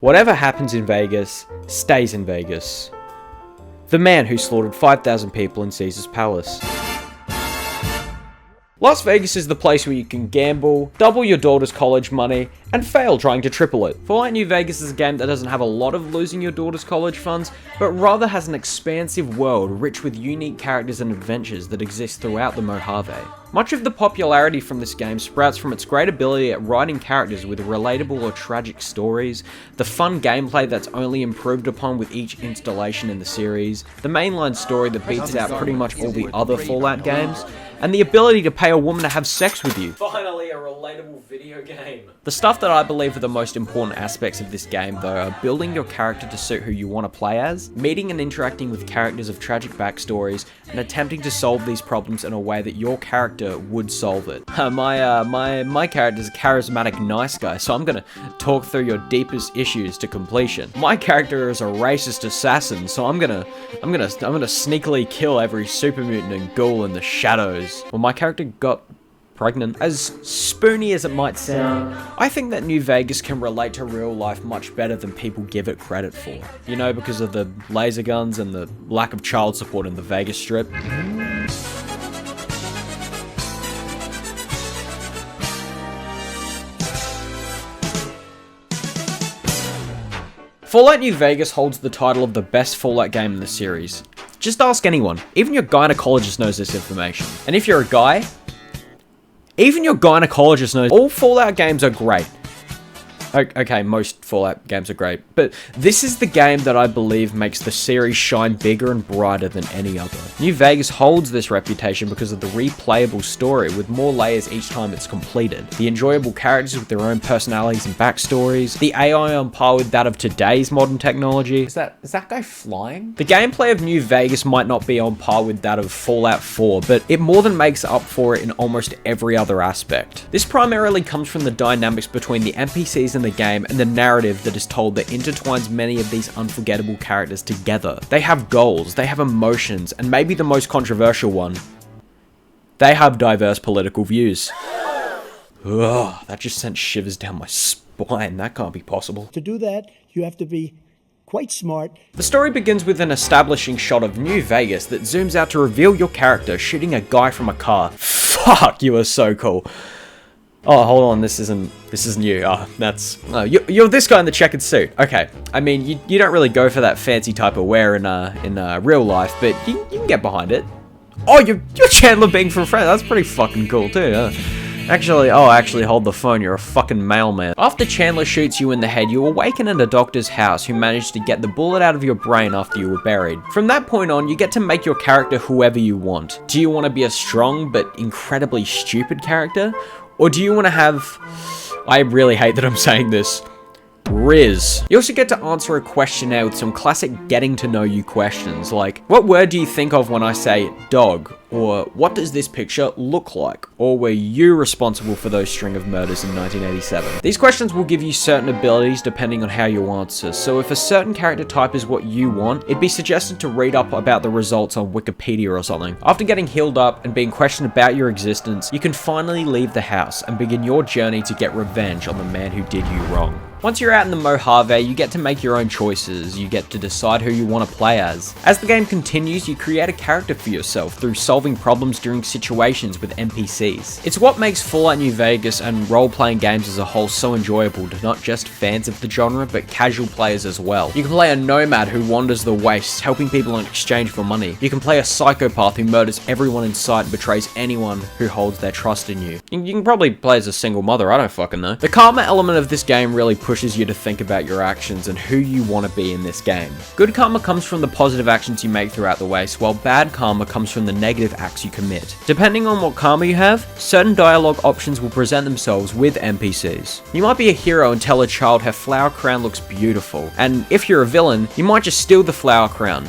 Whatever happens in Vegas, stays in Vegas. The man who slaughtered 5,000 people in Caesar's Palace. Las Vegas is the place where you can gamble, double your daughter's college money, and fail trying to triple it. Fallout New Vegas is a game that doesn't have a lot of losing your daughter's college funds, but rather has an expansive world rich with unique characters and adventures that exist throughout the Mojave. Much of the popularity from this game sprouts from its great ability at writing characters with relatable or tragic stories, the fun gameplay that's only improved upon with each installation in the series, the mainline story that beats out pretty much all the other Fallout games, and the ability to pay a woman to have sex with you. Finally, a relatable video game. The stuff that I believe are the most important aspects of this game, though, are building your character to suit who you want to play as, meeting and interacting with characters of tragic backstories, and attempting to solve these problems in a way that your character would solve it. My character's a charismatic nice guy, so I'm gonna talk through your deepest issues to completion. My character is a racist assassin, so I'm gonna sneakily kill every super mutant and ghoul in the shadows. Well, my character got pregnant. As spoony as it might sound, I think that New Vegas can relate to real life much better than people give it credit for. You know, because of the laser guns and the lack of child support in the Vegas Strip. Fallout New Vegas holds the title of the best Fallout game in the series. Just ask anyone. Even your gynecologist knows this information. And if you're a guy, even your gynecologist knows all Fallout games are great. Okay, most Fallout games are great, but this is the game that I believe makes the series shine bigger and brighter than any other. New Vegas holds this reputation because of the replayable story with more layers each time it's completed, the enjoyable characters with their own personalities and backstories, the AI on par with that of today's modern technology. Is that guy flying? The gameplay of New Vegas might not be on par with that of Fallout 4, but it more than makes up for it in almost every other aspect. This primarily comes from the dynamics between the NPCs in the game and the narrative that is told that intertwines many of these unforgettable characters together. They have goals, they have emotions, and maybe the most controversial one, they have diverse political views. Ugh, that just sent shivers down my spine. That can't be possible. To do that, you have to be quite smart. The story begins with an establishing shot of New Vegas that zooms out to reveal your character shooting a guy from a car. Fuck, you are so cool. Oh, hold on, this isn't you. You're this guy in the checkered suit. Okay, I mean, you don't really go for that fancy type of wear in real life, but you can get behind it. Oh, you're Chandler Bing from Friends. That's pretty fucking cool too, huh? Actually, hold the phone, you're a fucking mailman. After Chandler shoots you in the head, you awaken at a doctor's house who managed to get the bullet out of your brain after you were buried. From that point on, you get to make your character whoever you want. Do you want to be a strong but incredibly stupid character? Or do you want to have, I really hate that I'm saying this, Riz. You also get to answer a questionnaire with some classic getting to know you questions like, what word do you think of when I say dog? Or what does this picture look like? Or were you responsible for those string of murders in 1987? These questions will give you certain abilities depending on how you answer, so if a certain character type is what you want, it'd be suggested to read up about the results on Wikipedia or something. After getting healed up and being questioned about your existence, you can finally leave the house and begin your journey to get revenge on the man who did you wrong. Once you're out in the Mojave, you get to make your own choices, you get to decide who you want to play as. As the game continues, you create a character for yourself through solving problems during situations with NPCs. It's what makes Fallout New Vegas and role-playing games as a whole so enjoyable to not just fans of the genre, but casual players as well. You can play a nomad who wanders the wastes, helping people in exchange for money. You can play a psychopath who murders everyone in sight and betrays anyone who holds their trust in you. You can probably play as a single mother, I don't fucking know. The karma element of this game really pushes you to think about your actions and who you want to be in this game. Good karma comes from the positive actions you make throughout the waste, while bad karma comes from the negative acts you commit. Depending on what karma you have, certain dialogue options will present themselves with NPCs. You might be a hero and tell a child her flower crown looks beautiful, and if you're a villain, you might just steal the flower crown.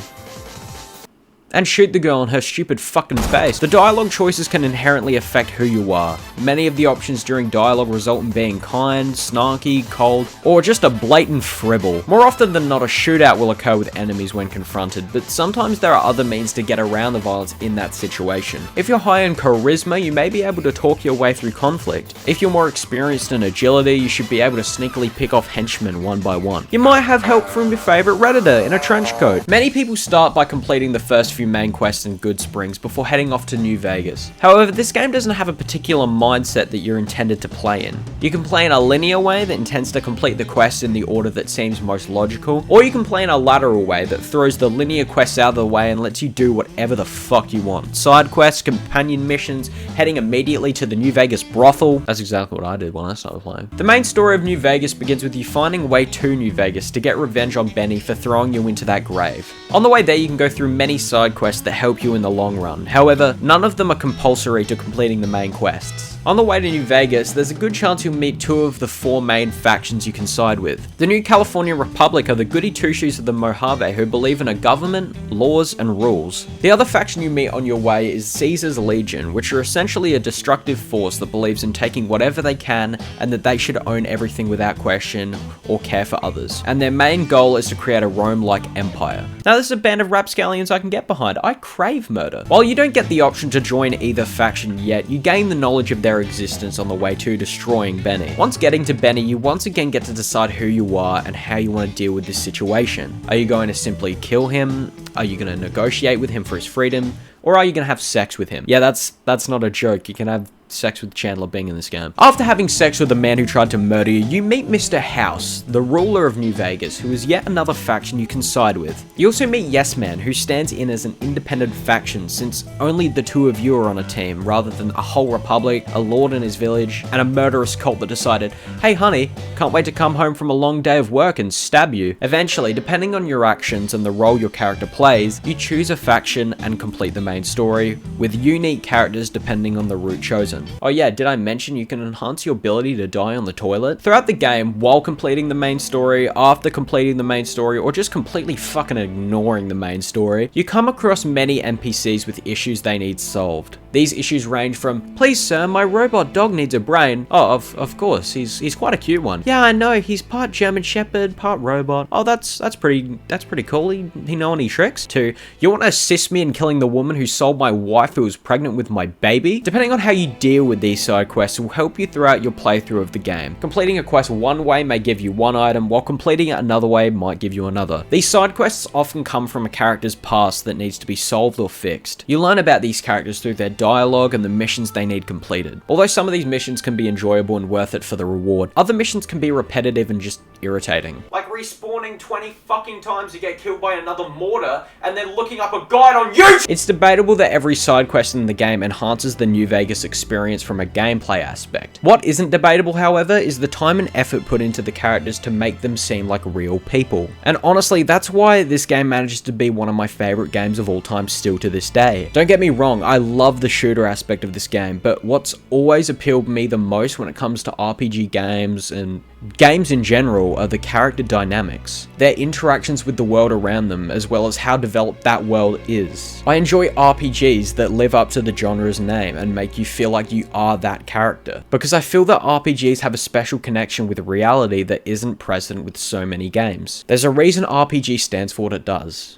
and shoot the girl in her stupid fucking face. The dialogue choices can inherently affect who you are. Many of the options during dialogue result in being kind, snarky, cold, or just a blatant fribble. More often than not, a shootout will occur with enemies when confronted, but sometimes there are other means to get around the violence in that situation. If you're high in charisma, you may be able to talk your way through conflict. If you're more experienced in agility, you should be able to sneakily pick off henchmen one by one. You might have help from your favorite redditor in a trench coat. Many people start by completing the first few main quests in Good Springs before heading off to New Vegas. However, this game doesn't have a particular mindset that you're intended to play in. You can play in a linear way that intends to complete the quest in the order that seems most logical, or you can play in a lateral way that throws the linear quests out of the way and lets you do whatever the fuck you want. Side quests, companion missions, heading immediately to the New Vegas brothel. That's exactly what I did when I started playing. The main story of New Vegas begins with you finding a way to New Vegas to get revenge on Benny for throwing you into that grave. On the way there, you can go through many side quests that help you in the long run. However, none of them are compulsory to completing the main quests. On the way to New Vegas, there's a good chance you'll meet two of the four main factions you can side with. The New California Republic are the goody two-shoes of the Mojave who believe in a government, laws, and rules. The other faction you meet on your way is Caesar's Legion, which are essentially a destructive force that believes in taking whatever they can and that they should own everything without question or care for others. And their main goal is to create a Rome-like empire. Now this is a band of rapscallions I can get behind. I crave murder. While you don't get the option to join either faction yet, you gain the knowledge of their existence on the way to destroying Benny. Once getting to Benny, you once again get to decide who you are and how you want to deal with this situation. Are you going to simply kill him? Are you going to negotiate with him for his freedom? Or are you going to have sex with him? Yeah, that's not a joke. You can have sex with Chandler Bing in this game. After having sex with the man who tried to murder you, you meet Mr. House, the ruler of New Vegas, who is yet another faction you can side with. You also meet Yes Man, who stands in as an independent faction since only the two of you are on a team, rather than a whole republic, a lord in his village, and a murderous cult that decided, hey honey, can't wait to come home from a long day of work and stab you. Eventually, depending on your actions and the role your character plays, you choose a faction and complete the main story, with unique characters depending on the route chosen. Oh yeah, did I mention you can enhance your ability to die on the toilet? Throughout the game, while completing the main story, after completing the main story, or just completely fucking ignoring the main story, you come across many NPCs with issues they need solved. These issues range from, please sir, my robot dog needs a brain. Oh, of course, he's quite a cute one. Yeah, I know, he's part German Shepherd, part robot. Oh, that's pretty cool. He know any tricks? To, you want to assist me in killing the woman who sold my wife who was pregnant with my baby? Depending on how you deal with these side quests will help you throughout your playthrough of the game. Completing a quest one way may give you one item, while completing it another way might give you another. These side quests often come from a character's past that needs to be solved or fixed. You learn about these characters through their dialogue and the missions they need completed. Although some of these missions can be enjoyable and worth it for the reward, other missions can be repetitive and just irritating. Like respawning 20 fucking times to get killed by another mortar and then looking up a guide on YouTube! It's debatable that every side quest in the game enhances the New Vegas experience from a gameplay aspect. What isn't debatable, however, is the time and effort put into the characters to make them seem like real people. And honestly, that's why this game manages to be one of my favorite games of all time still to this day. Don't get me wrong, I love the shooter aspect of this game, but what's always appealed me the most when it comes to RPG games and games in general are the character dynamics, their interactions with the world around them, as well as how developed that world is. I enjoy RPGs that live up to the genre's name and make you feel like you are that character, because I feel that RPGs have a special connection with reality that isn't present with so many games. There's a reason RPG stands for what it does.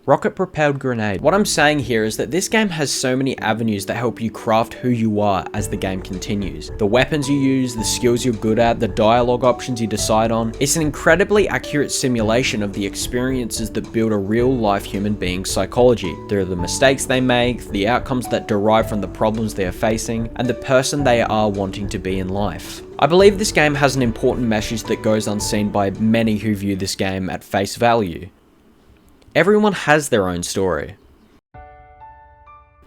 Rocket-propelled grenade. What I'm saying here is that this game has so many avenues that help you craft who you are as the game continues. The weapons you use, the skills you're good at, the dialogue options you decide on. It's an incredibly accurate simulation of the experiences that build a real-life human being's psychology. There are the mistakes they make, the outcomes that derive from the problems they are facing, and the person they are wanting to be in life. I believe this game has an important message that goes unseen by many who view this game at face value. Everyone has their own story.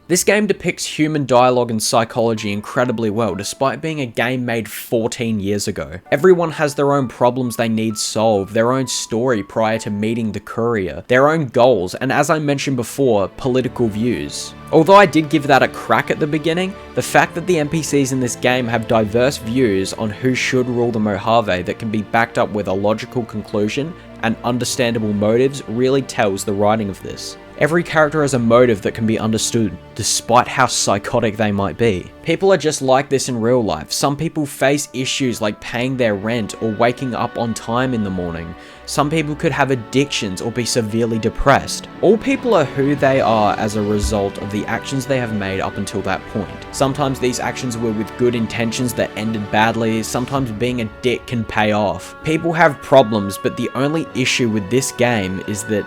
This game depicts human dialogue and psychology incredibly well, despite being a game made 14 years ago. Everyone has their own problems they need solved, their own story prior to meeting the courier, their own goals, and as I mentioned before, political views. Although I did give that a crack at the beginning, the fact that the NPCs in this game have diverse views on who should rule the Mojave that can be backed up with a logical conclusion and understandable motives really tells the writing of this. Every character has a motive that can be understood, despite how psychotic they might be. People are just like this in real life. Some people face issues like paying their rent or waking up on time in the morning. Some people could have addictions or be severely depressed. All people are who they are as a result of the actions they have made up until that point. Sometimes these actions were with good intentions that ended badly. Sometimes being a dick can pay off. People have problems, but the only issue with this game is that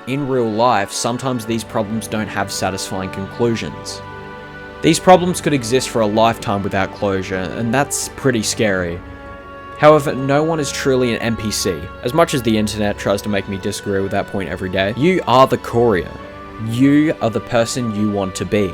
in real life, sometimes these problems don't have satisfying conclusions. These problems could exist for a lifetime without closure, and that's pretty scary. However, no one is truly an NPC. As much as the internet tries to make me disagree with that point every day, you are the courier. You are the person you want to be.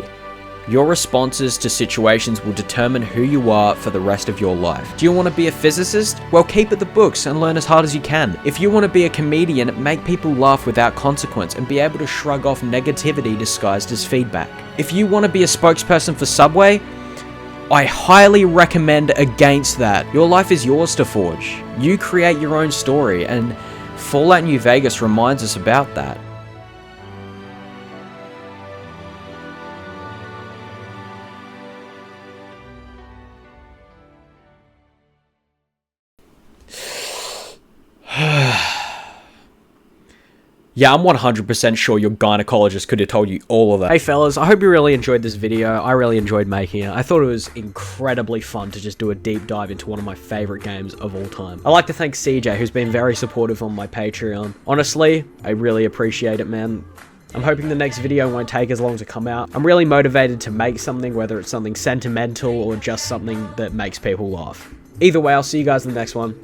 Your responses to situations will determine who you are for the rest of your life. Do you want to be a physicist? Well, keep at the books and learn as hard as you can. If you want to be a comedian, make people laugh without consequence and be able to shrug off negativity disguised as feedback. If you want to be a spokesperson for Subway, I highly recommend against that. Your life is yours to forge. You create your own story, and Fallout New Vegas reminds us about that. Yeah, I'm 100% sure your gynecologist could have told you all of that. Hey fellas, I hope you really enjoyed this video. I really enjoyed making it. I thought it was incredibly fun to just do a deep dive into one of my favorite games of all time. I'd like to thank CJ, who's been very supportive on my Patreon. Honestly, I really appreciate it, man. I'm hoping the next video won't take as long to come out. I'm really motivated to make something, whether it's something sentimental or just something that makes people laugh. Either way, I'll see you guys in the next one.